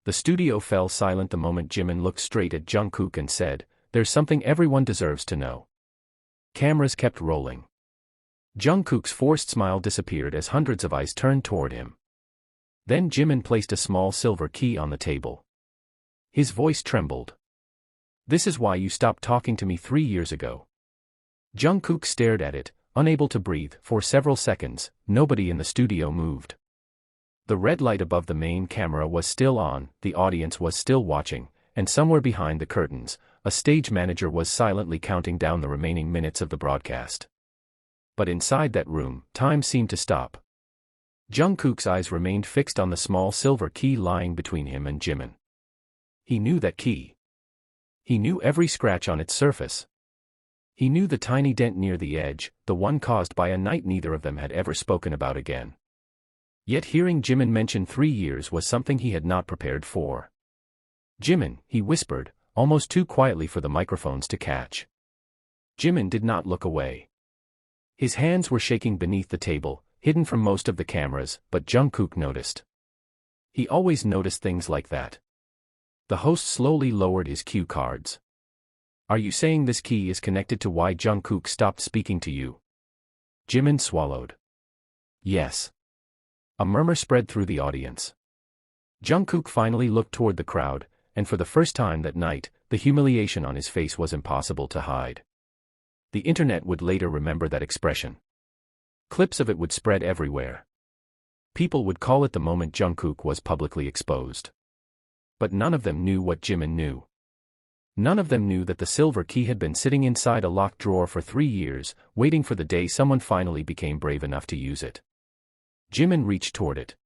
The studio fell silent the moment Jimin looked straight at Jungkook and said, "There's something everyone deserves to know." Cameras kept rolling. Jungkook's forced smile disappeared as hundreds of eyes turned toward him. Then Jimin placed a small silver key on the table. His voice trembled. "This is why you stopped talking to me 3 years ago." Jungkook stared at it, unable to breathe. For several seconds, nobody in the studio moved. The red light above the main camera was still on, the audience was still watching, and somewhere behind the curtains, a stage manager was silently counting down the remaining minutes of the broadcast. But inside that room, time seemed to stop. Jungkook's eyes remained fixed on the small silver key lying between him and Jimin. He knew that key. He knew every scratch on its surface. He knew the tiny dent near the edge, the one caused by a night neither of them had ever spoken about again. Yet hearing Jimin mention 3 years was something he had not prepared for. "Jimin," he whispered, almost too quietly for the microphones to catch. Jimin did not look away. His hands were shaking beneath the table, hidden from most of the cameras, but Jungkook noticed. He always noticed things like that. The host slowly lowered his cue cards. "Are you saying this key is connected to why Jungkook stopped speaking to you?" Jimin swallowed. "Yes." A murmur spread through the audience. Jungkook finally looked toward the crowd, and for the first time that night, the humiliation on his face was impossible to hide. The internet would later remember that expression. Clips of it would spread everywhere. People would call it the moment Jungkook was publicly exposed. But none of them knew what Jimin knew. None of them knew that the silver key had been sitting inside a locked drawer for 3 years, waiting for the day someone finally became brave enough to use it. Jimin reached toward it.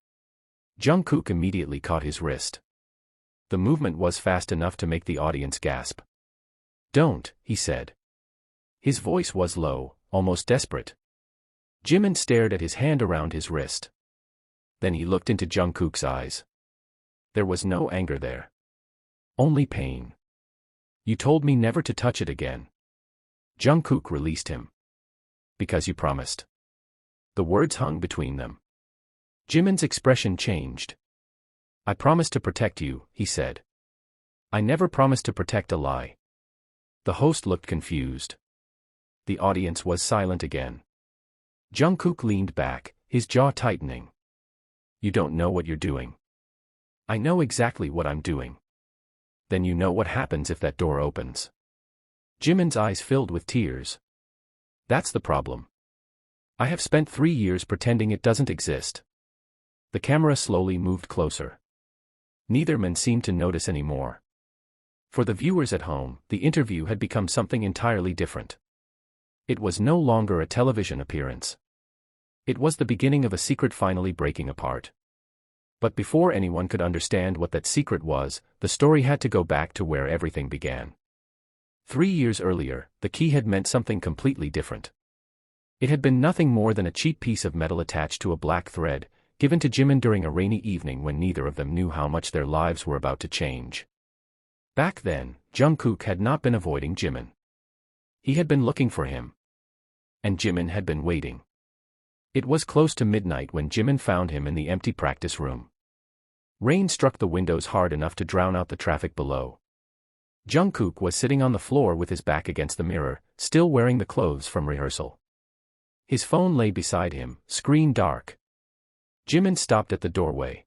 Jungkook immediately caught his wrist. The movement was fast enough to make the audience gasp. "Don't," he said. His voice was low, almost desperate. Jimin stared at his hand around his wrist. Then he looked into Jungkook's eyes. There was no anger there. Only pain. "You told me never to touch it again." Jungkook released him. "Because you promised." The words hung between them. Jimin's expression changed. "I promised to protect you," he said. "I never promised to protect a lie." The host looked confused. The audience was silent again. Jungkook leaned back, his jaw tightening. "You don't know what you're doing." "I know exactly what I'm doing." "Then you know what happens if that door opens." Jimin's eyes filled with tears. "That's the problem. I have spent 3 years pretending it doesn't exist." The camera slowly moved closer. Neither man seemed to notice anymore. For the viewers at home, the interview had become something entirely different. It was no longer a television appearance. It was the beginning of a secret finally breaking apart. But before anyone could understand what that secret was, the story had to go back to where everything began. 3 years earlier, the key had meant something completely different. It had been nothing more than a cheap piece of metal attached to a black thread, given to Jimin during a rainy evening when neither of them knew how much their lives were about to change. Back then, Jungkook had not been avoiding Jimin. He had been looking for him. And Jimin had been waiting. It was close to midnight when Jimin found him in the empty practice room. Rain struck the windows hard enough to drown out the traffic below. Jungkook was sitting on the floor with his back against the mirror, still wearing the clothes from rehearsal. His phone lay beside him, screen dark. Jimin stopped at the doorway.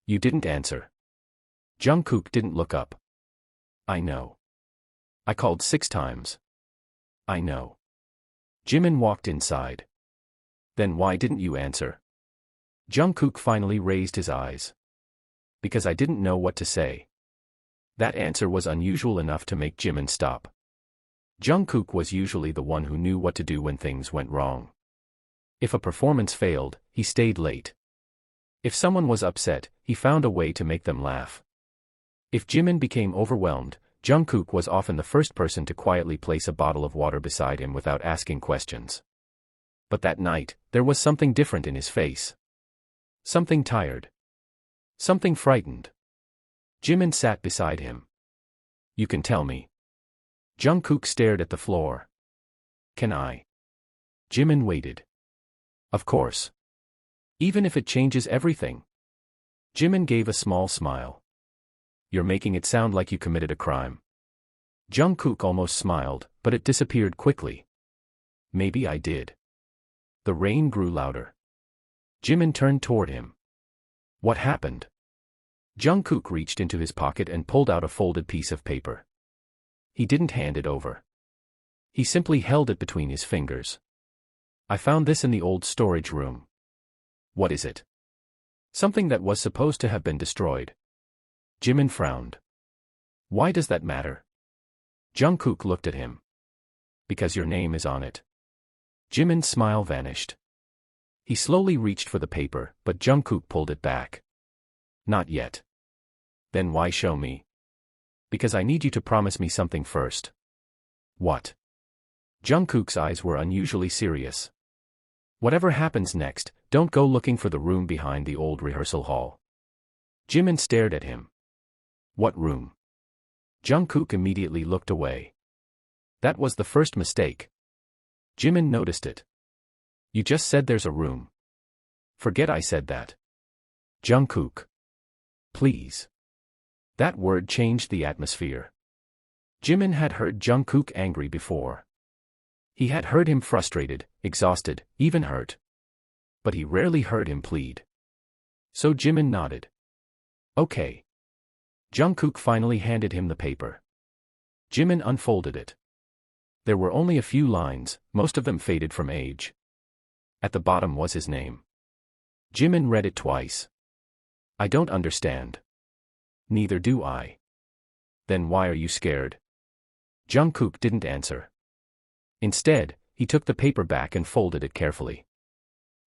"You didn't answer." Jungkook didn't look up. "I know. I called 6 times." "I know." Jimin walked inside. "Then why didn't you answer?" Jungkook finally raised his eyes. "Because I didn't know what to say." That answer was unusual enough to make Jimin stop. Jungkook was usually the one who knew what to do when things went wrong. If a performance failed, he stayed late. If someone was upset, he found a way to make them laugh. If Jimin became overwhelmed, Jungkook was often the first person to quietly place a bottle of water beside him without asking questions. But that night, there was something different in his face. Something tired. Something frightened. Jimin sat beside him. "You can tell me." Jungkook stared at the floor. "Can I?" Jimin waited. "Of course. Even if it changes everything." Jimin gave a small smile. You're making it sound like you committed a crime. Jungkook almost smiled, but it disappeared quickly. Maybe I did. The rain grew louder. Jimin turned toward him. What happened? Jungkook reached into his pocket and pulled out a folded piece of paper. He didn't hand it over. He simply held it between his fingers. I found this in the old storage room. What is it? Something that was supposed to have been destroyed. Jimin frowned. Why does that matter? Jungkook looked at him. Because your name is on it. Jimin's smile vanished. He slowly reached for the paper, but Jungkook pulled it back. Not yet. Then why show me? Because I need you to promise me something first. What? Jungkook's eyes were unusually serious. Whatever happens next, don't go looking for the room behind the old rehearsal hall. Jimin stared at him. What room? Jungkook immediately looked away. That was the first mistake. Jimin noticed it. You just said there's a room. Forget I said that. Jungkook. Please. That word changed the atmosphere. Jimin had heard Jungkook angry before. He had heard him frustrated, exhausted, even hurt. But he rarely heard him plead. So Jimin nodded. Okay. Jungkook finally handed him the paper. Jimin unfolded it. There were only a few lines, most of them faded from age. At the bottom was his name. Jimin read it twice. I don't understand. Neither do I. Then why are you scared? Jungkook didn't answer. Instead, he took the paper back and folded it carefully.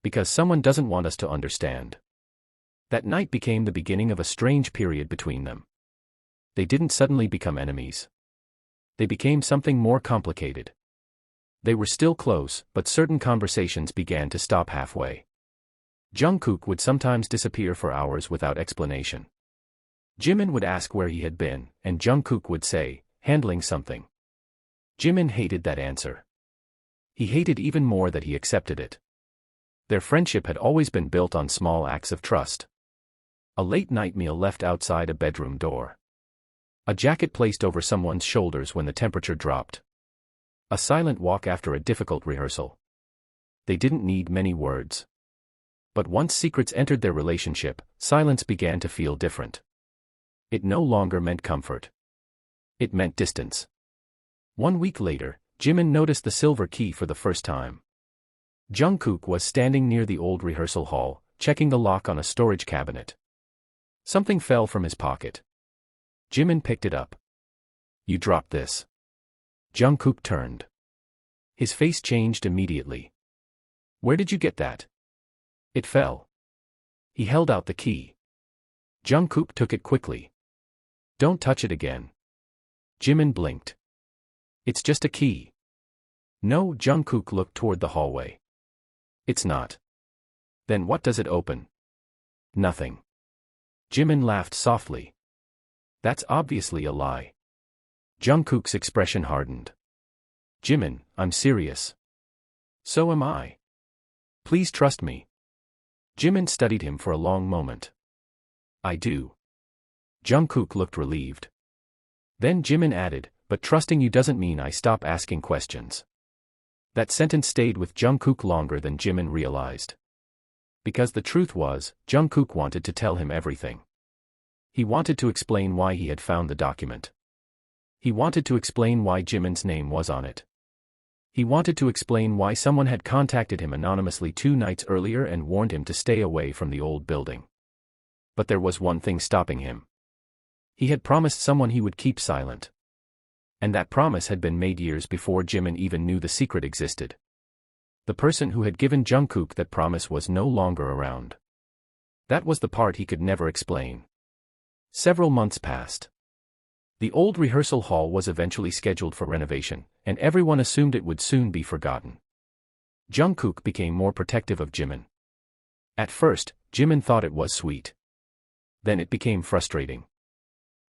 Because someone doesn't want us to understand. That night became the beginning of a strange period between them. They didn't suddenly become enemies. They became something more complicated. They were still close, but certain conversations began to stop halfway. Jungkook would sometimes disappear for hours without explanation. Jimin would ask where he had been, and Jungkook would say, handling something. Jimin hated that answer. He hated even more that he accepted it. Their friendship had always been built on small acts of trust. A late-night meal left outside a bedroom door. A jacket placed over someone's shoulders when the temperature dropped. A silent walk after a difficult rehearsal. They didn't need many words. But once secrets entered their relationship, silence began to feel different. It no longer meant comfort. It meant distance. 1 week later, Jimin noticed the silver key for the first time. Jungkook was standing near the old rehearsal hall, checking the lock on a storage cabinet. Something fell from his pocket. Jimin picked it up. You dropped this. Jungkook turned. His face changed immediately. Where did you get that? It fell. He held out the key. Jungkook took it quickly. Don't touch it again. Jimin blinked. It's just a key. No, Jungkook looked toward the hallway. It's not. Then what does it open? Nothing. Jimin laughed softly. That's obviously a lie. Jungkook's expression hardened. Jimin, I'm serious. So am I. Please trust me. Jimin studied him for a long moment. I do. Jungkook looked relieved. Then Jimin added, but trusting you doesn't mean I stop asking questions. That sentence stayed with Jungkook longer than Jimin realized. Because the truth was, Jungkook wanted to tell him everything. He wanted to explain why he had found the document. He wanted to explain why Jimin's name was on it. He wanted to explain why someone had contacted him anonymously 2 nights earlier and warned him to stay away from the old building. But there was one thing stopping him. He had promised someone he would keep silent. And that promise had been made years before Jimin even knew the secret existed. The person who had given Jungkook that promise was no longer around. That was the part he could never explain. Several months passed. The old rehearsal hall was eventually scheduled for renovation, and everyone assumed it would soon be forgotten. Jungkook became more protective of Jimin. At first, Jimin thought it was sweet. Then it became frustrating.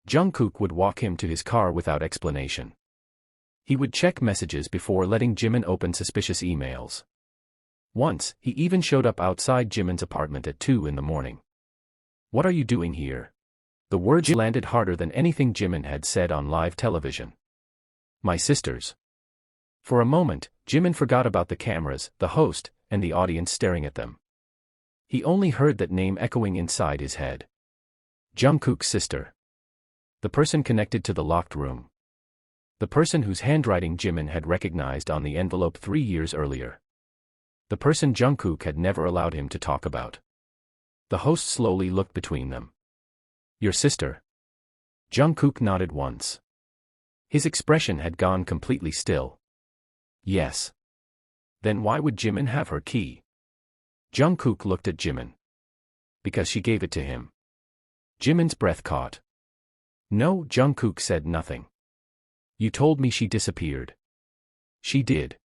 Jungkook would walk him to his car without explanation. He would check messages before letting Jimin open suspicious emails. Once, he even showed up outside Jimin's apartment at 2 in the morning. What are you doing here? The words landed harder than anything Jimin had said on live television. My sisters. For a moment, Jimin forgot about the cameras, the host, and the audience staring at them. He only heard that name echoing inside his head. Jungkook's sister. The person connected to the locked room. The person whose handwriting Jimin had recognized on the envelope 3 years earlier. The person Jungkook had never allowed him to talk about. The host slowly looked between them. Your sister? Jungkook nodded once. His expression had gone completely still. Yes. Then why would Jimin have her key? Jungkook looked at Jimin. Because she gave it to him. Jimin's breath caught. No, Jungkook said nothing. You told me she disappeared. She did.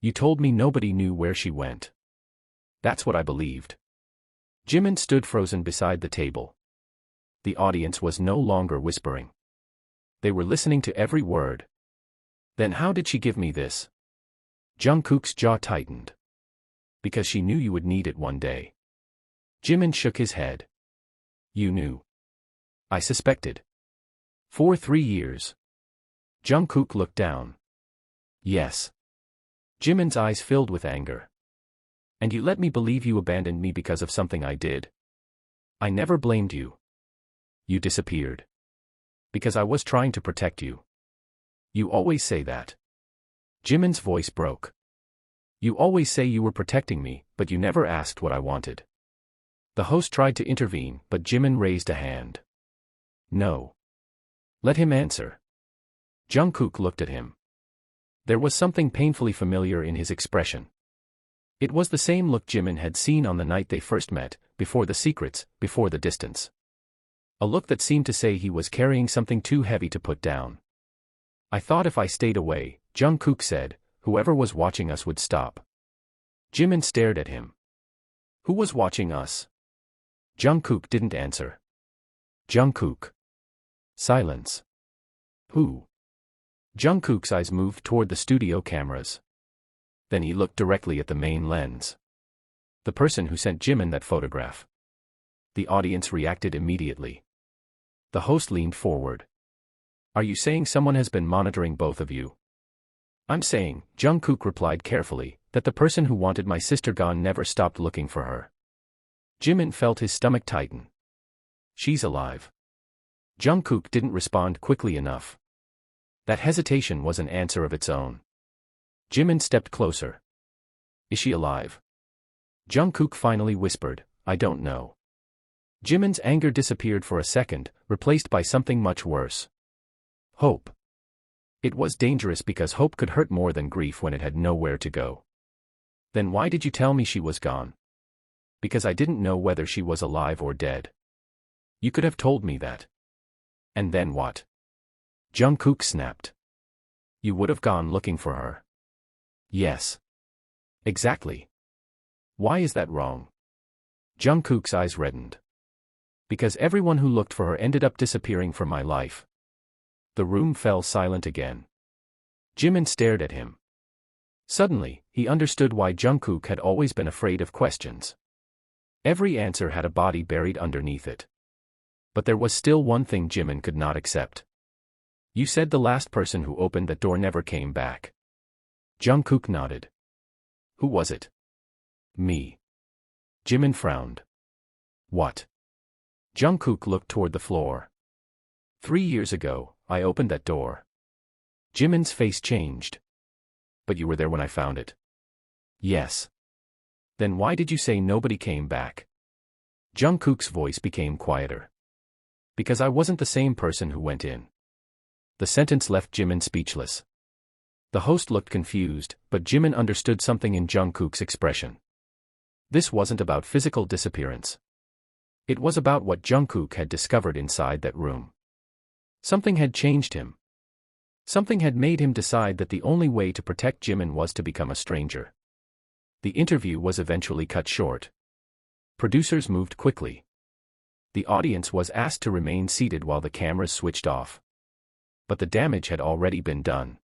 You told me nobody knew where she went. That's what I believed. Jimin stood frozen beside the table. The audience was no longer whispering. They were listening to every word. Then how did she give me this? Jungkook's jaw tightened. Because she knew you would need it one day. Jimin shook his head. You knew. I suspected. For 3 years. Jungkook looked down. Yes. Jimin's eyes filled with anger. And you let me believe you abandoned me because of something I did. I never blamed you. You disappeared. Because I was trying to protect you. You always say that. Jimin's voice broke. You always say you were protecting me, but you never asked what I wanted. The host tried to intervene, but Jimin raised a hand. No. Let him answer. Jungkook looked at him. There was something painfully familiar in his expression. It was the same look Jimin had seen on the night they first met, before the secrets, before the distance. A look that seemed to say he was carrying something too heavy to put down. I thought if I stayed away, Jungkook said, whoever was watching us would stop. Jimin stared at him. Who was watching us? Jungkook didn't answer. Jungkook. Silence. Who? Jungkook's eyes moved toward the studio cameras. Then he looked directly at the main lens. The person who sent Jimin that photograph. The audience reacted immediately. The host leaned forward. Are you saying someone has been monitoring both of you? I'm saying, Jungkook replied carefully, that the person who wanted my sister gone never stopped looking for her. Jimin felt his stomach tighten. She's alive. Jungkook didn't respond quickly enough. That hesitation was an answer of its own. Jimin stepped closer. Is she alive? Jungkook finally whispered, I don't know. Jimin's anger disappeared for a second, replaced by something much worse. Hope. It was dangerous because hope could hurt more than grief when it had nowhere to go. Then why did you tell me she was gone? Because I didn't know whether she was alive or dead. You could have told me that. And then what? Jungkook snapped. You would have gone looking for her. Yes. Exactly. Why is that wrong? Jungkook's eyes reddened. Because everyone who looked for her ended up disappearing from my life. The room fell silent again. Jimin stared at him. Suddenly, he understood why Jungkook had always been afraid of questions. Every answer had a body buried underneath it. But there was still one thing Jimin could not accept. You said the last person who opened that door never came back. Jungkook nodded. Who was it? Me. Jimin frowned. What? Jungkook looked toward the floor. 3 years ago, I opened that door. Jimin's face changed. But you were there when I found it. Yes. Then why did you say nobody came back? Jungkook's voice became quieter. Because I wasn't the same person who went in. The sentence left Jimin speechless. The host looked confused, but Jimin understood something in Jungkook's expression. This wasn't about physical disappearance. It was about what Jungkook had discovered inside that room. Something had changed him. Something had made him decide that the only way to protect Jimin was to become a stranger. The interview was eventually cut short. Producers moved quickly. The audience was asked to remain seated while the cameras switched off. But the damage had already been done.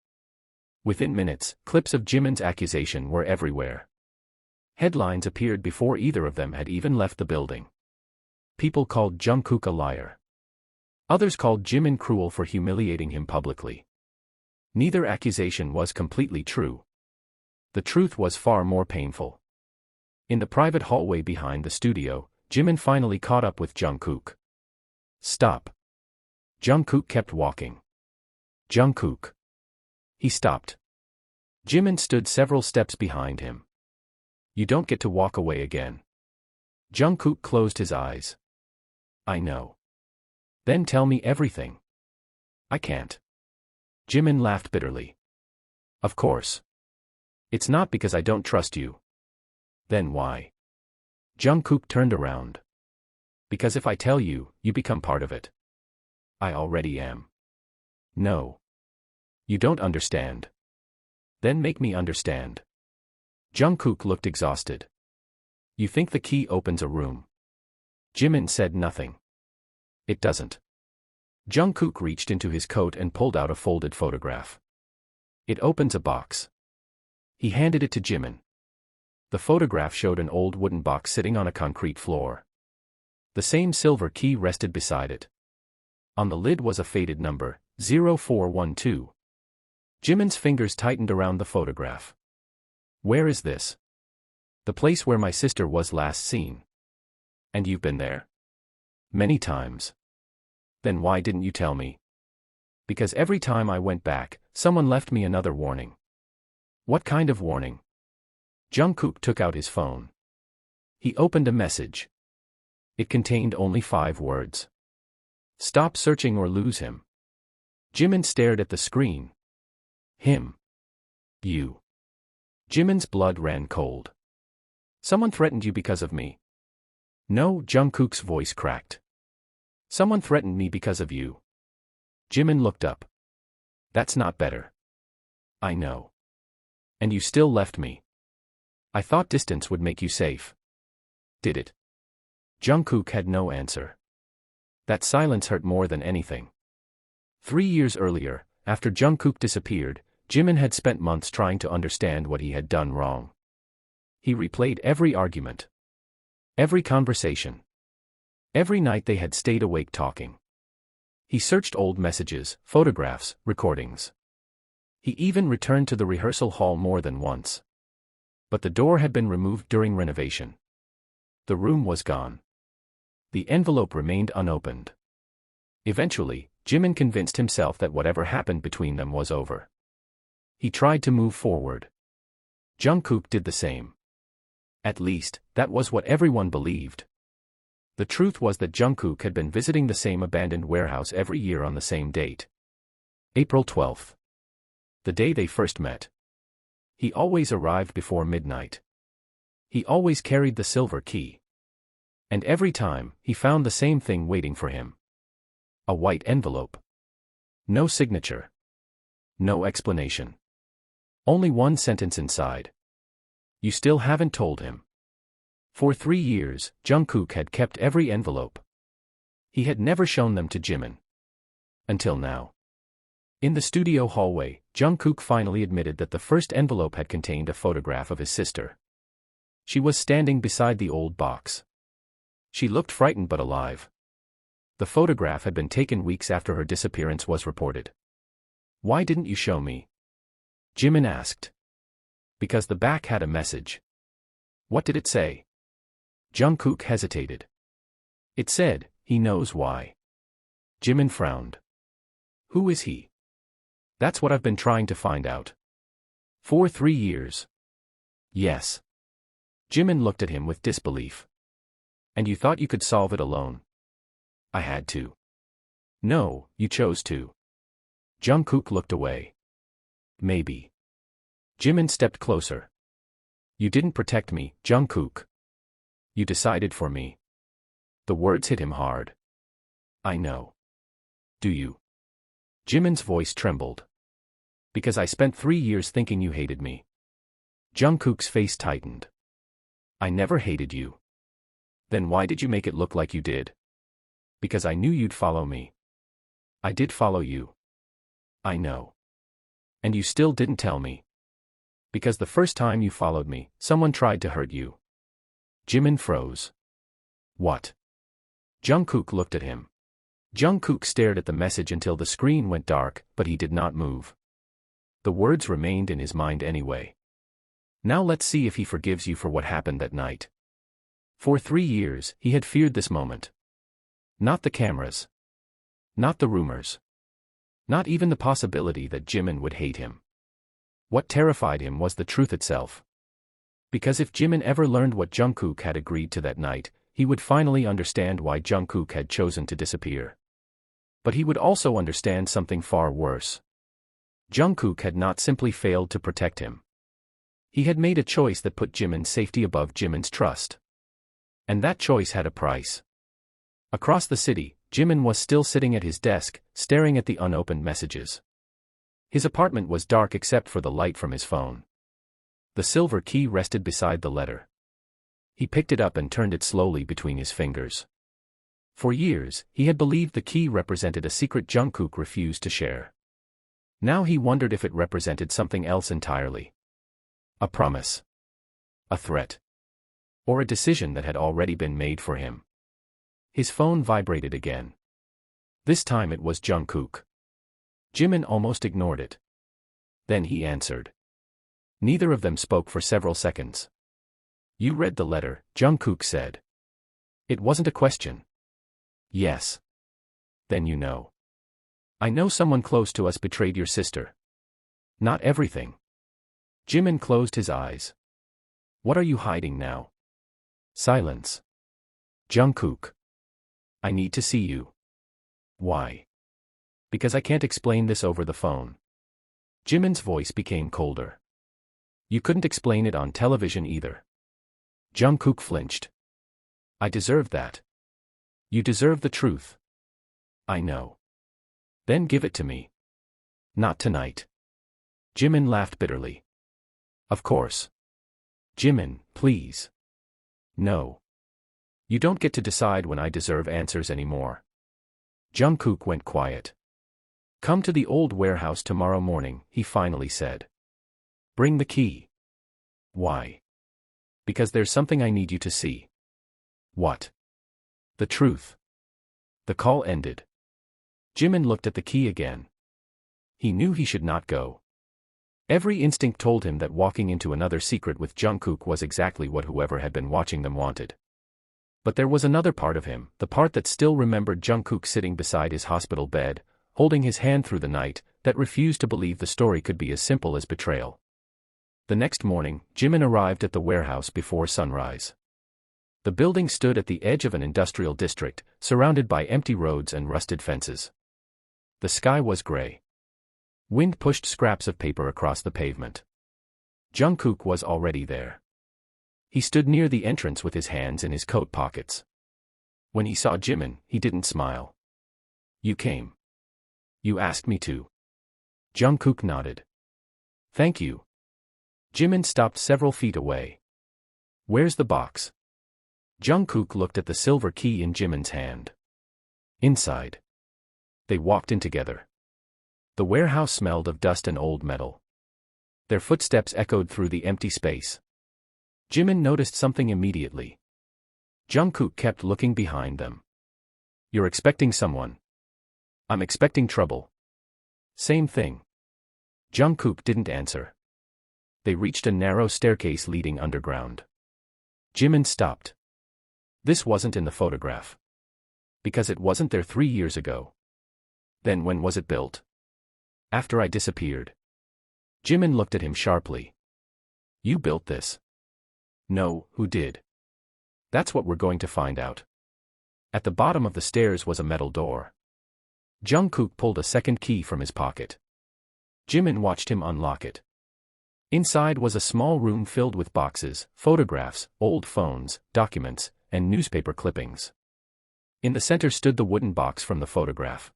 Within minutes, clips of Jimin's accusation were everywhere. Headlines appeared before either of them had even left the building. People called Jungkook a liar. Others called Jimin cruel for humiliating him publicly. Neither accusation was completely true. The truth was far more painful. In the private hallway behind the studio, Jimin finally caught up with Jungkook. Stop. Jungkook kept walking. Jungkook. He stopped. Jimin stood several steps behind him. You don't get to walk away again. Jungkook closed his eyes. I know. Then tell me everything. I can't. Jimin laughed bitterly. Of course. It's not because I don't trust you. Then why? Jungkook turned around. Because if I tell you, you become part of it. I already am. No. You don't understand. Then make me understand. Jungkook looked exhausted. You think the key opens a room? Jimin said nothing. It doesn't. Jungkook reached into his coat and pulled out a folded photograph. It opens a box. He handed it to Jimin. The photograph showed an old wooden box sitting on a concrete floor. The same silver key rested beside it. On the lid was a faded number, 0412. Jimin's fingers tightened around the photograph. Where is this? The place where my sister was last seen. And you've been there? Many times. Then why didn't you tell me? Because every time I went back, someone left me another warning. What kind of warning? Jungkook took out his phone. He opened a message. It contained only 5 words. Stop searching or lose him. Jimin stared at the screen. Him. You. Jimin's blood ran cold. Someone threatened you because of me. No, Jungkook's voice cracked. Someone threatened me because of you. Jimin looked up. That's not better. I know. And you still left me. I thought distance would make you safe. Did it? Jungkook had no answer. That silence hurt more than anything. 3 years earlier, after Jungkook disappeared, Jimin had spent months trying to understand what he had done wrong. He replayed every argument. Every conversation. Every night they had stayed awake talking. He searched old messages, photographs, recordings. He even returned to the rehearsal hall more than once. But the door had been removed during renovation. The room was gone. The envelope remained unopened. Eventually, Jimin convinced himself that whatever happened between them was over. He tried to move forward. Jungkook did the same. At least, that was what everyone believed. The truth was that Jungkook had been visiting the same abandoned warehouse every year on the same date. April 12th. The day they first met. He always arrived before midnight. He always carried the silver key. And every time, he found the same thing waiting for him. A white envelope. No signature. No explanation. Only one sentence inside. You still haven't told him. For 3 years, Jungkook had kept every envelope. He had never shown them to Jimin. Until now. In the studio hallway, Jungkook finally admitted that the first envelope had contained a photograph of his sister. She was standing beside the old box. She looked frightened but alive. The photograph had been taken weeks after her disappearance was reported. Why didn't you show me? Jimin asked. Because the back had a message. What did it say? Jungkook hesitated. It said, he knows why. Jimin frowned. Who is he? That's what I've been trying to find out. For 3 years. Yes. Jimin looked at him with disbelief. And you thought you could solve it alone? I had to. No, you chose to. Jungkook looked away. Maybe. Jimin stepped closer. You didn't protect me, Jungkook. You decided for me. The words hit him hard. I know. Do you? Jimin's voice trembled. Because I spent 3 years thinking you hated me. Jungkook's face tightened. I never hated you. Then why did you make it look like you did? Because I knew you'd follow me. I did follow you. I know. And you still didn't tell me. Because the first time you followed me, someone tried to hurt you. Jimin froze. What? Jungkook looked at him. Jungkook stared at the message until the screen went dark, but he did not move. The words remained in his mind anyway. Now let's see if he forgives you for what happened that night. For 3 years, he had feared this moment. Not the cameras. Not the rumors. Not even the possibility that Jimin would hate him. What terrified him was the truth itself. Because if Jimin ever learned what Jungkook had agreed to that night, he would finally understand why Jungkook had chosen to disappear. But he would also understand something far worse. Jungkook had not simply failed to protect him. He had made a choice that put Jimin's safety above Jimin's trust. And that choice had a price. Across the city, Jimin was still sitting at his desk, staring at the unopened messages. His apartment was dark except for the light from his phone. The silver key rested beside the letter. He picked it up and turned it slowly between his fingers. For years, he had believed the key represented a secret Jungkook refused to share. Now he wondered if it represented something else entirely. A promise. A threat. Or a decision that had already been made for him. His phone vibrated again. This time it was Jungkook. Jimin almost ignored it. Then he answered. Neither of them spoke for several seconds. You read the letter, Jungkook said. It wasn't a question. Yes. Then you know. I know someone close to us betrayed your sister. Not everything. Jimin closed his eyes. What are you hiding now? Silence. Jungkook. I need to see you. Why? Because I can't explain this over the phone. Jimin's voice became colder. You couldn't explain it on television either. Jungkook flinched. I deserve that. You deserve the truth. I know. Then give it to me. Not tonight. Jimin laughed bitterly. Of course. Jimin, please. No. You don't get to decide when I deserve answers anymore. Jungkook went quiet. Come to the old warehouse tomorrow morning, he finally said. Bring the key. Why? Because there's something I need you to see. What? The truth. The call ended. Jimin looked at the key again. He knew he should not go. Every instinct told him that walking into another secret with Jungkook was exactly what whoever had been watching them wanted. But there was another part of him, the part that still remembered Jungkook sitting beside his hospital bed, holding his hand through the night, that refused to believe the story could be as simple as betrayal. The next morning, Jimin arrived at the warehouse before sunrise. The building stood at the edge of an industrial district, surrounded by empty roads and rusted fences. The sky was gray. Wind pushed scraps of paper across the pavement. Jungkook was already there. He stood near the entrance with his hands in his coat pockets. When he saw Jimin, he didn't smile. You came. You asked me to. Jungkook nodded. Thank you. Jimin stopped several feet away. Where's the box? Jungkook looked at the silver key in Jimin's hand. Inside. They walked in together. The warehouse smelled of dust and old metal. Their footsteps echoed through the empty space. Jimin noticed something immediately. Jungkook kept looking behind them. You're expecting someone. I'm expecting trouble. Same thing. Jungkook didn't answer. They reached a narrow staircase leading underground. Jimin stopped. This wasn't in the photograph. Because it wasn't there 3 years ago. Then when was it built? After I disappeared. Jimin looked at him sharply. You built this? No, who did? That's what we're going to find out. At the bottom of the stairs was a metal door. Jungkook pulled a second key from his pocket. Jimin watched him unlock it. Inside was a small room filled with boxes, photographs, old phones, documents, and newspaper clippings. In the center stood the wooden box from the photograph.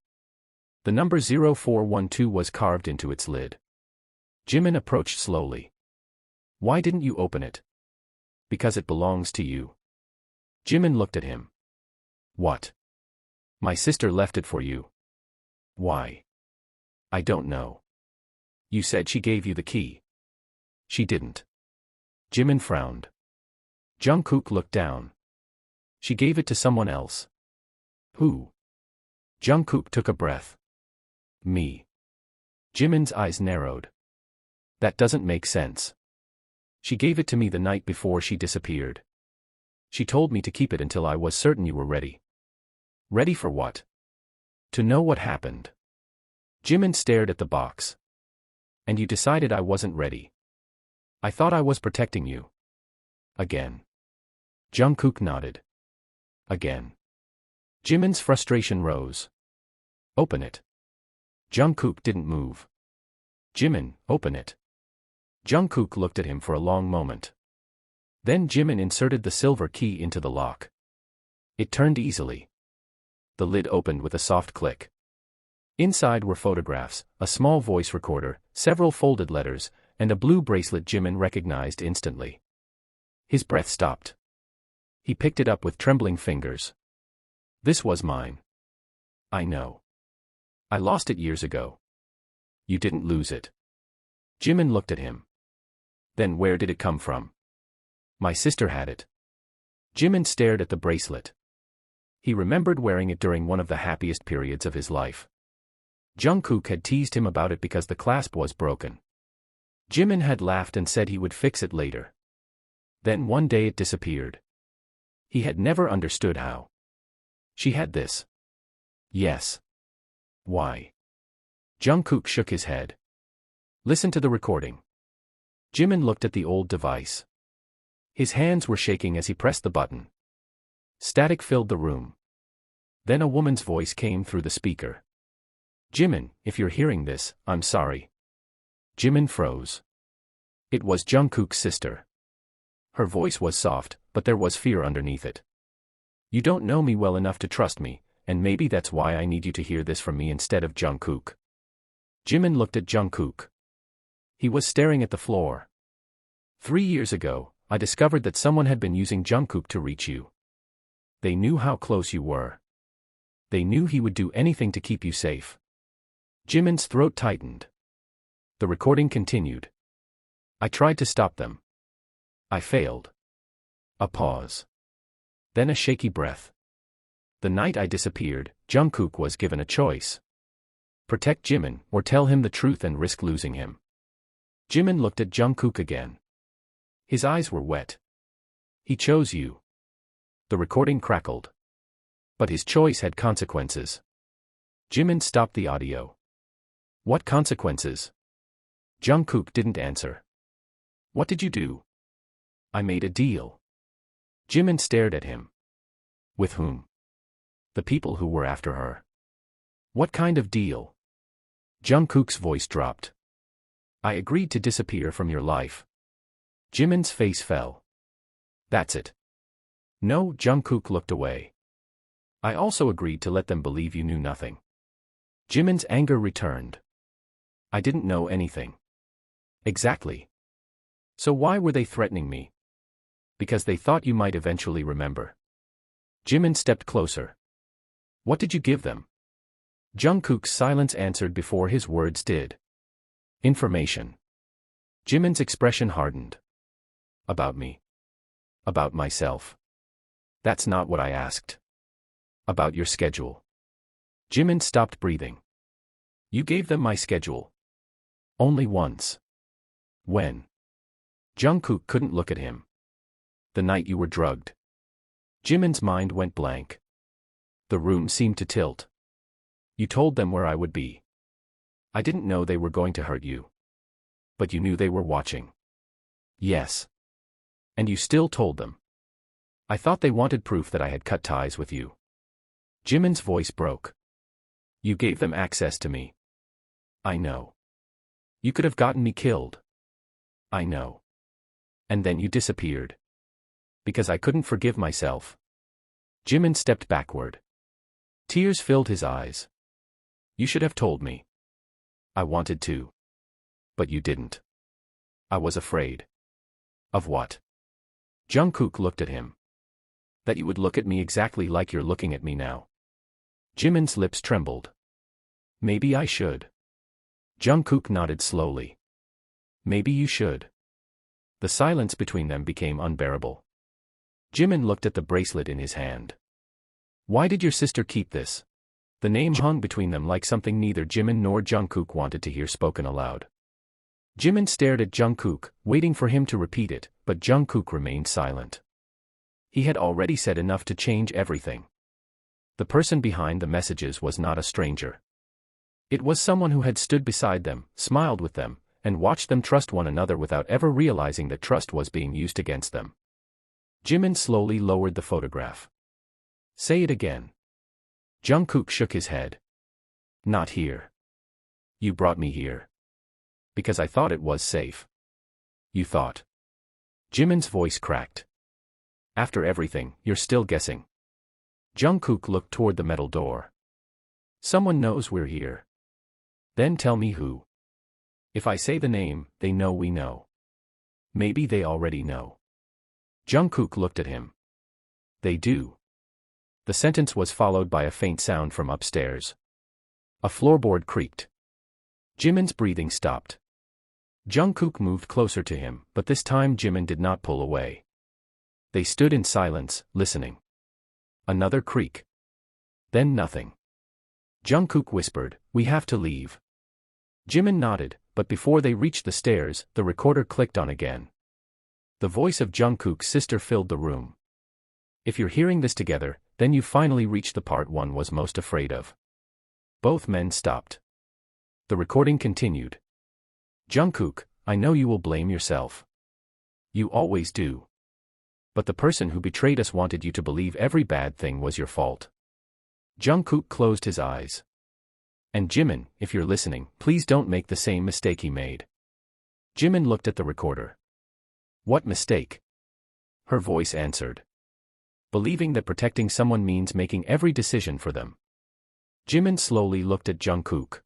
The number 0412 was carved into its lid. Jimin approached slowly. Why didn't you open it? Because it belongs to you. Jimin looked at him. What? My sister left it for you. Why? I don't know. You said she gave you the key. She didn't. Jimin frowned. Jungkook looked down. She gave it to someone else. Who? Jungkook took a breath. Me. Jimin's eyes narrowed. That doesn't make sense. She gave it to me the night before she disappeared. She told me to keep it until I was certain you were ready. Ready for what? To know what happened. Jimin stared at the box. And you decided I wasn't ready. I thought I was protecting you. Again. Jungkook nodded. Again. Jimin's frustration rose. Open it. Jungkook didn't move. Jimin, open it. Jungkook looked at him for a long moment. Then Jimin inserted the silver key into the lock. It turned easily. The lid opened with a soft click. Inside were photographs, a small voice recorder, several folded letters, and a blue bracelet Jimin recognized instantly. His breath stopped. He picked it up with trembling fingers. This was mine. I know. I lost it years ago. You didn't lose it. Jimin looked at him. Then where did it come from? My sister had it. Jimin stared at the bracelet. He remembered wearing it during one of the happiest periods of his life. Jungkook had teased him about it because the clasp was broken. Jimin had laughed and said he would fix it later. Then one day it disappeared. He had never understood how. She had this. Yes. Why? Jungkook shook his head. Listen to the recording. Jimin looked at the old device. His hands were shaking as he pressed the button. Static filled the room. Then a woman's voice came through the speaker. Jimin, if you're hearing this, I'm sorry. Jimin froze. It was Jungkook's sister. Her voice was soft, but there was fear underneath it. You don't know me well enough to trust me, and maybe that's why I need you to hear this from me instead of Jungkook. Jimin looked at Jungkook. He was staring at the floor. 3 years ago, I discovered that someone had been using Jungkook to reach you. They knew how close you were. They knew he would do anything to keep you safe. Jimin's throat tightened. The recording continued. I tried to stop them. I failed. A pause. Then a shaky breath. The night I disappeared, Jungkook was given a choice. Protect Jimin, or tell him the truth and risk losing him. Jimin looked at Jungkook again. His eyes were wet. He chose you. The recording crackled. But his choice had consequences. Jimin stopped the audio. What consequences? Jungkook didn't answer. What did you do? I made a deal. Jimin stared at him. With whom? The people who were after her. What kind of deal? Jungkook's voice dropped. I agreed to disappear from your life. Jimin's face fell. That's it. No, Jungkook looked away. I also agreed to let them believe you knew nothing. Jimin's anger returned. I didn't know anything. Exactly. So why were they threatening me? Because they thought you might eventually remember. Jimin stepped closer. What did you give them? Jungkook's silence answered before his words did. Information. Jimin's expression hardened. About me. About myself. That's not what I asked. About your schedule. Jimin stopped breathing. You gave them my schedule. Only once. When? Jungkook couldn't look at him. The night you were drugged. Jimin's mind went blank. The room seemed to tilt. You told them where I would be. I didn't know they were going to hurt you. But you knew they were watching. Yes. And you still told them. I thought they wanted proof that I had cut ties with you. Jimin's voice broke. You gave them access to me. I know. You could have gotten me killed. I know. And then you disappeared. Because I couldn't forgive myself. Jimin stepped backward. Tears filled his eyes. You should have told me. I wanted to. But you didn't. I was afraid. Of what? Jungkook looked at him. That you would look at me exactly like you're looking at me now. Jimin's lips trembled. Maybe I should. Jungkook nodded slowly. Maybe you should. The silence between them became unbearable. Jimin looked at the bracelet in his hand. Why did your sister keep this? The name hung between them like something neither Jimin nor Jungkook wanted to hear spoken aloud. Jimin stared at Jungkook, waiting for him to repeat it, but Jungkook remained silent. He had already said enough to change everything. The person behind the messages was not a stranger. It was someone who had stood beside them, smiled with them, and watched them trust one another without ever realizing that trust was being used against them. Jimin slowly lowered the photograph. Say it again. Jungkook shook his head. Not here. You brought me here. Because I thought it was safe. You thought. Jimin's voice cracked. After everything, you're still guessing. Jungkook looked toward the metal door. Someone knows we're here. Then tell me who. If I say the name, they know we know. Maybe they already know. Jungkook looked at him. They do. The sentence was followed by a faint sound from upstairs. A floorboard creaked. Jimin's breathing stopped. Jungkook moved closer to him, but this time Jimin did not pull away. They stood in silence, listening. Another creak. Then nothing. Jungkook whispered, "We have to leave." Jimin nodded, but before they reached the stairs, the recorder clicked on again. The voice of Jungkook's sister filled the room. If you're hearing this together, then you finally reached the part one was most afraid of. Both men stopped. The recording continued. Jungkook, I know you will blame yourself. You always do. But the person who betrayed us wanted you to believe every bad thing was your fault. Jungkook closed his eyes. And Jimin, if you're listening, please don't make the same mistake he made. Jimin looked at the recorder. What mistake? Her voice answered. Believing that protecting someone means making every decision for them. Jimin slowly looked at Jungkook.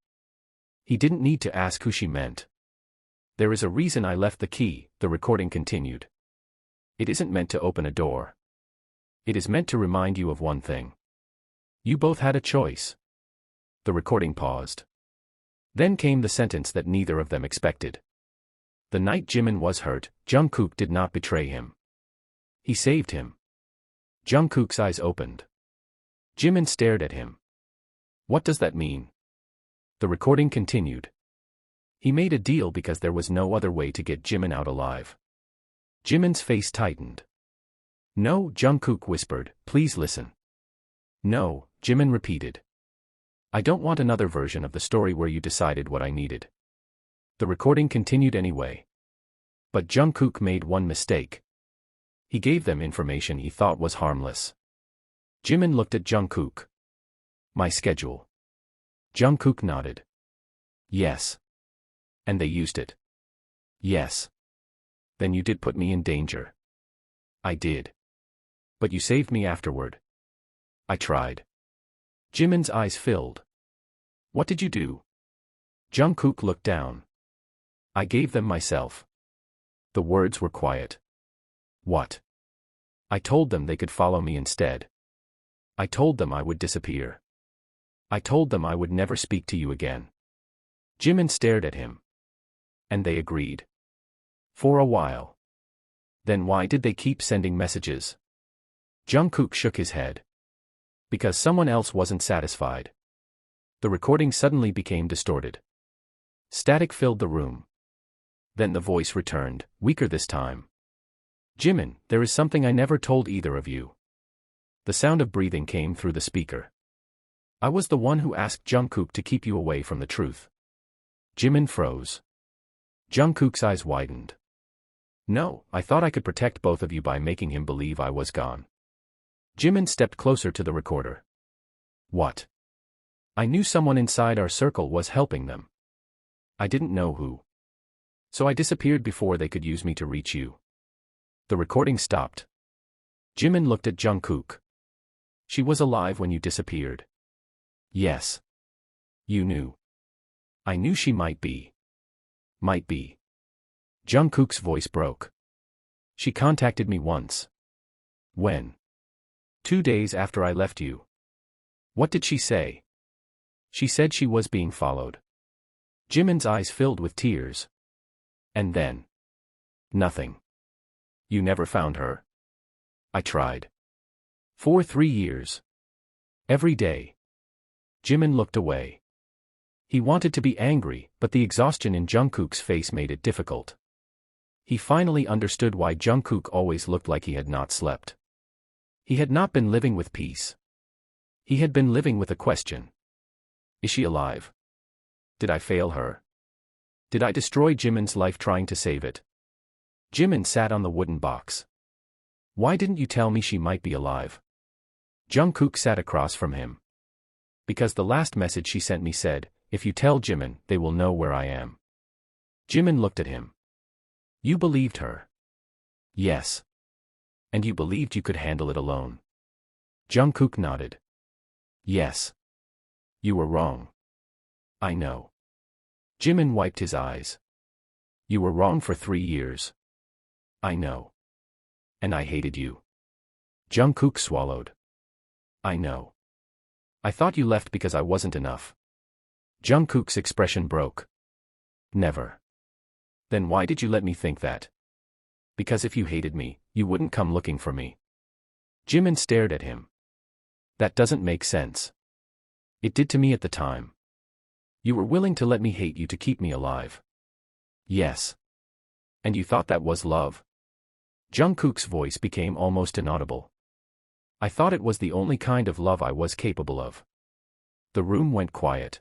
He didn't need to ask who she meant. There is a reason I left the key, the recording continued. It isn't meant to open a door. It is meant to remind you of one thing. You both had a choice. The recording paused. Then came the sentence that neither of them expected. The night Jimin was hurt, Jungkook did not betray him. He saved him. Jungkook's eyes opened. Jimin stared at him. What does that mean? The recording continued. He made a deal because there was no other way to get Jimin out alive. Jimin's face tightened. No, Jungkook whispered, please listen. No, Jimin repeated. I don't want another version of the story where you decided what I needed. The recording continued anyway. But Jungkook made one mistake. He gave them information he thought was harmless. Jimin looked at Jungkook. My schedule. Jungkook nodded. Yes. And they used it. Yes. Then you did put me in danger. I did. But you saved me afterward. I tried. Jimin's eyes filled. What did you do? Jungkook looked down. I gave them myself. The words were quiet. What? I told them they could follow me instead. I told them I would disappear. I told them I would never speak to you again. Jimin stared at him. And they agreed. For a while. Then why did they keep sending messages? Jungkook shook his head. Because someone else wasn't satisfied. The recording suddenly became distorted. Static filled the room. Then the voice returned, weaker this time. Jimin, there is something I never told either of you. The sound of breathing came through the speaker. I was the one who asked Jungkook to keep you away from the truth. Jimin froze. Jungkook's eyes widened. No, I thought I could protect both of you by making him believe I was gone. Jimin stepped closer to the recorder. What? I knew someone inside our circle was helping them. I didn't know who. So I disappeared before they could use me to reach you. The recording stopped. Jimin looked at Jungkook. She was alive when you disappeared. Yes. You knew. I knew she might be. Might be. Jungkook's voice broke. She contacted me once. When? 2 days after I left you. What did she say? She said she was being followed. Jimin's eyes filled with tears. And then? Nothing. You never found her. I tried. For 3 years. Every day. Jimin looked away. He wanted to be angry, but the exhaustion in Jungkook's face made it difficult. He finally understood why Jungkook always looked like he had not slept. He had not been living with peace. He had been living with a question. Is she alive? Did I fail her? Did I destroy Jimin's life trying to save it? Jimin sat on the wooden box. Why didn't you tell me she might be alive? Jungkook sat across from him. Because the last message she sent me said, if you tell Jimin, they will know where I am. Jimin looked at him. You believed her? Yes. And you believed you could handle it alone? Jungkook nodded. Yes. You were wrong. I know. Jimin wiped his eyes. You were wrong for 3 years. I know. And I hated you. Jungkook swallowed. I know. I thought you left because I wasn't enough. Jungkook's expression broke. Never. Then why did you let me think that? Because if you hated me, you wouldn't come looking for me. Jimin stared at him. That doesn't make sense. It did to me at the time. You were willing to let me hate you to keep me alive. Yes. And you thought that was love? Jungkook's voice became almost inaudible. I thought it was the only kind of love I was capable of. The room went quiet.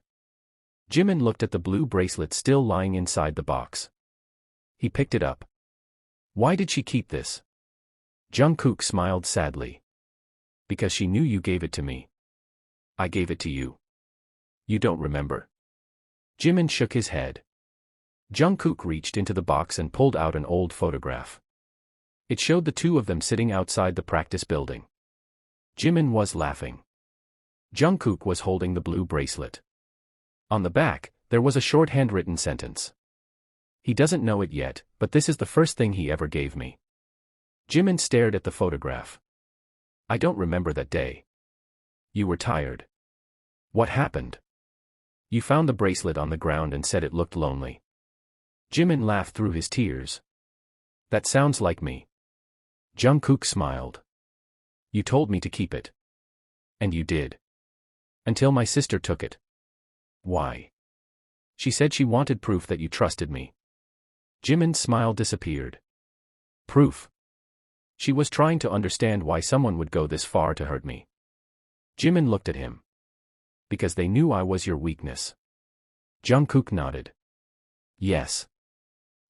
Jimin looked at the blue bracelet still lying inside the box. He picked it up. Why did she keep this? Jungkook smiled sadly. Because she knew you gave it to me. I gave it to you. You don't remember? Jimin shook his head. Jungkook reached into the box and pulled out an old photograph. It showed the two of them sitting outside the practice building. Jimin was laughing. Jungkook was holding the blue bracelet. On the back, there was a short handwritten sentence. He doesn't know it yet, but this is the first thing he ever gave me. Jimin stared at the photograph. I don't remember that day. You were tired. What happened? You found the bracelet on the ground and said it looked lonely. Jimin laughed through his tears. That sounds like me. Jungkook smiled. You told me to keep it. And you did. Until my sister took it. Why? She said she wanted proof that you trusted me. Jimin's smile disappeared. Proof? She was trying to understand why someone would go this far to hurt me. Jimin looked at him. Because they knew I was your weakness. Jungkook nodded. Yes.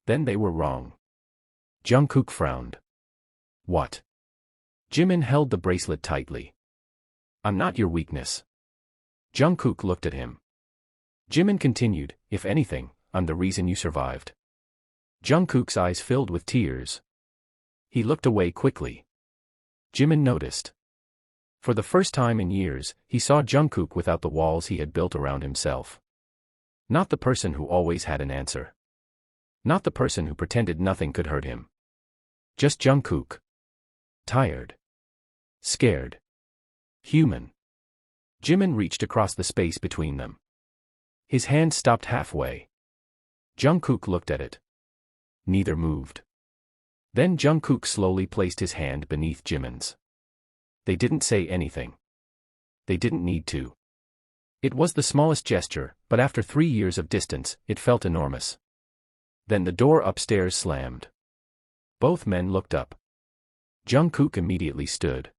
Then they were wrong. Jungkook frowned. What? Jimin held the bracelet tightly. I'm not your weakness. Jungkook looked at him. Jimin continued, if anything, I'm the reason you survived. Jungkook's eyes filled with tears. He looked away quickly. Jimin noticed. For the first time in years, he saw Jungkook without the walls he had built around himself. Not the person who always had an answer. Not the person who pretended nothing could hurt him. Just Jungkook. Tired. Scared. Human. Jimin reached across the space between them. His hand stopped halfway. Jungkook looked at it. Neither moved. Then Jungkook slowly placed his hand beneath Jimin's. They didn't say anything. They didn't need to. It was the smallest gesture, but after 3 years of distance, it felt enormous. Then the door upstairs slammed. Both men looked up. Jungkook immediately stood.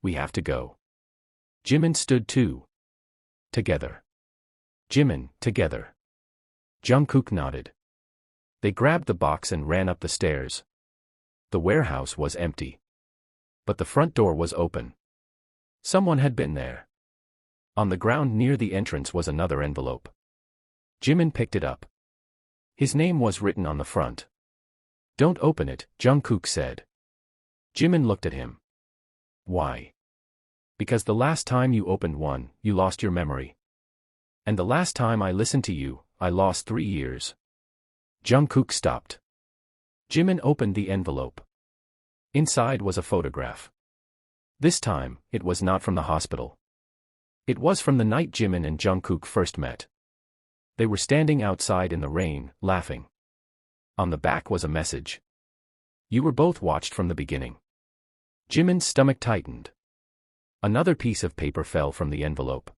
We have to go. Jimin stood too. Together. Jimin, together. Jungkook nodded. They grabbed the box and ran up the stairs. The warehouse was empty. But the front door was open. Someone had been there. On the ground near the entrance was another envelope. Jimin picked it up. His name was written on the front. Don't open it, Jungkook said. Jimin looked at him. Why? Because the last time you opened one, you lost your memory. And the last time I listened to you, I lost 3 years. Jungkook stopped. Jimin opened the envelope. Inside was a photograph. This time, it was not from the hospital. It was from the night Jimin and Jungkook first met. They were standing outside in the rain, laughing. On the back was a message. You were both watched from the beginning. Jimin's stomach tightened. Another piece of paper fell from the envelope.